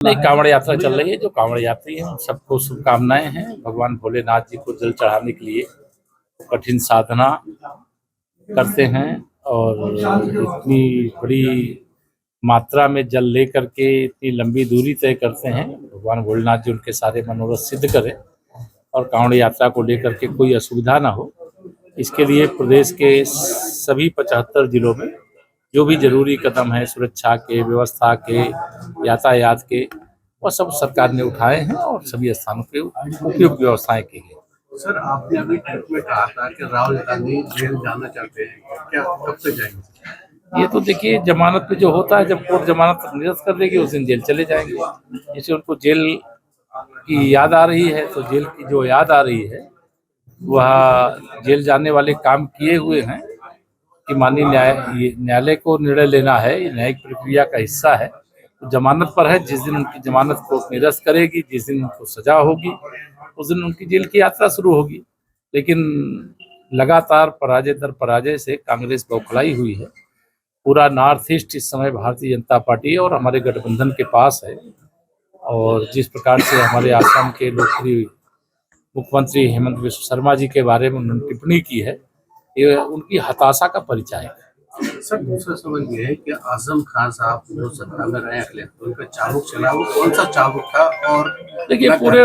नहीं, कांवड़ यात्रा चल रही है। जो कांवड़ यात्री हैं उन सबको शुभकामनाएं हैं। भगवान भोलेनाथ जी को जल चढ़ाने के लिए कठिन साधना करते हैं और इतनी बड़ी मात्रा में जल लेकर के इतनी लंबी दूरी तय करते हैं। भगवान भोलेनाथ जी उनके सारे मनोरथ सिद्ध करें और कांवड़ यात्रा को लेकर के कोई असुविधा ना हो, इसके लिए प्रदेश के सभी 75 जिलों में जो भी जरूरी कदम है सुरक्षा के, व्यवस्था के, यातायात के, वह सब सरकार ने उठाए हैं और सभी स्थानों पे उपयुक्त व्यवस्थाएं की गई। सर, आपने अभी ट्वीट में कहा था कि राहुल गांधी जेल जाना चाहते हैं, क्या कब तक जाएंगे? ये तो देखिए, जमानत पे जो होता है, जब कोर्ट जमानत निरस्त कर देगी उस दिन जेल चले जाएंगे। जैसे उनको जेल की याद आ रही है, तो जेल की जो याद आ रही है वह जेल जाने वाले काम किए हुए हैं कि माननीय न्यायालय को निर्णय लेना है, ये न्यायिक प्रक्रिया का हिस्सा है। तो जमानत पर है, जिस दिन उनकी जमानत कोर्ट निरस्त करेगी, जिस दिन उनको सजा होगी, उस दिन उनकी जेल की यात्रा शुरू होगी। लेकिन लगातार पराजय दर पराजय से कांग्रेस बौखलाई हुई है। पूरा नॉर्थ ईस्ट इस समय भारतीय जनता पार्टी और हमारे गठबंधन के पास है और जिस प्रकार से हमारे आसाम के लोकप्रिय मुख्यमंत्री हेमंत बिस्वा शर्मा जी के बारे में उन्होंने टिप्पणी की है, ये उनकी हताशा का परिचय है। सर, दूसरा सवाल ये है कि आजम खान साहब जो सत्ता में रहे अगले, तो उनका चाबुक चला, वो कौन सा चाबुक था? और देखिए, पूरे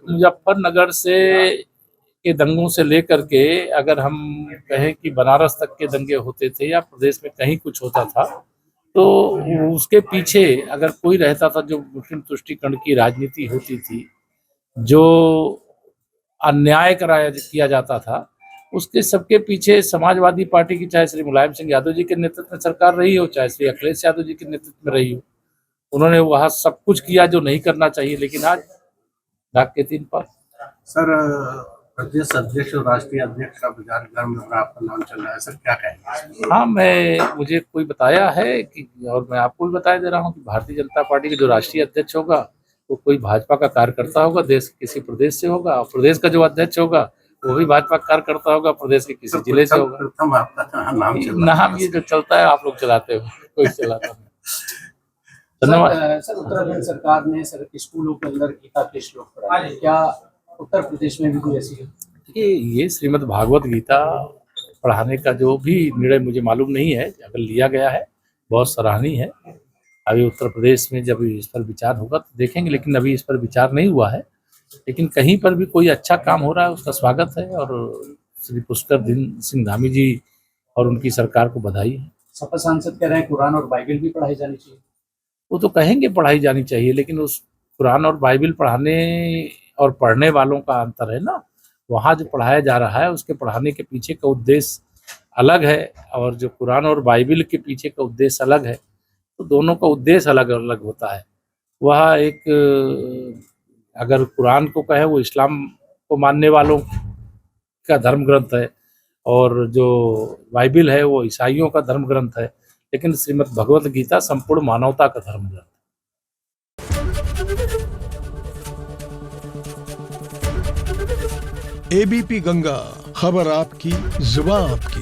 मुजफ्फरनगर से के दंगों से लेकर के अगर हम कहें कि बनारस तक के दंगे होते थे या प्रदेश में कहीं कुछ होता था, तो उसके पीछे अगर कोई रहता था, जो मुस्लिम तुष्टीकरण की राजनीति होती थी, जो अन्याय किया जाता था, उसके सबके पीछे समाजवादी पार्टी की, चाहे श्री मुलायम सिंह यादव जी के नेतृत्व में सरकार रही हो, चाहे श्री अखिलेश यादव जी के नेतृत्व में रही हो, उन्होंने वहां सब कुछ किया जो नहीं करना चाहिए। लेकिन आज नाक के 3 पार। सर, प्रदेश अध्यक्ष और राष्ट्रीय अध्यक्ष का बाजार घर में आपका नाम चल रहा है, सर क्या कहेंगे? हाँ, मुझे कोई बताया है कि, और मैं आपको भी बताया दे रहा हूँ कि भारतीय जनता पार्टी के जो राष्ट्रीय अध्यक्ष होगा वो कोई भाजपा का कार्यकर्ता होगा, देश के किसी प्रदेश से होगा, और प्रदेश का जो अध्यक्ष होगा वो भी भाजपा का कार्यकर्ता होगा, प्रदेश के किसी जिले से होगा। प्रथम आपका नाम ये जो चलता है आप लोग चलाते हो, कोई चलाता नहीं। धन्यवाद। सर, उत्तराखंड सरकार ने सर स्कूलों के अंदर गीता के श्लोक पढ़ाए, क्या उत्तर प्रदेश में भी कोई ऐसी है? ये श्रीमद् भागवत गीता पढ़ाने का जो भी निर्णय मुझे मालूम नहीं है, अगर लिया गया है बहुत सराहनीय है। अभी उत्तर प्रदेश में जब इस पर विचार होगा तो देखेंगे, लेकिन अभी इस पर विचार नहीं हुआ है। लेकिन कहीं पर भी कोई अच्छा काम हो रहा है उसका स्वागत है और श्री पुष्कर सिंह धामी जी और उनकी सरकार को बधाई है। सपा सांसद कह रहे हैं कुरान और बाइबल भी पढ़ाई जानी चाहिए। वो तो कहेंगे पढ़ाई जानी चाहिए, लेकिन उस कुरान और बाइबल पढ़ाने और पढ़ने वालों का अंतर है ना। वहाँ जो पढ़ाया जा रहा है उसके पढ़ाने के पीछे का उद्देश्य अलग है और जो कुरान और बाइबल के पीछे का उद्देश्य अलग है, तो दोनों का उद्देश्य अलग अलग होता है। वह एक, अगर कुरान को कहे वो इस्लाम को मानने वालों का धर्म ग्रंथ है और जो बाइबल है वो ईसाइयों का धर्म ग्रंथ है, लेकिन श्रीमद् भगवत गीता संपूर्ण मानवता का धर्म ग्रंथ है। एबीपी गंगा, खबर आपकी, जुबान आपकी।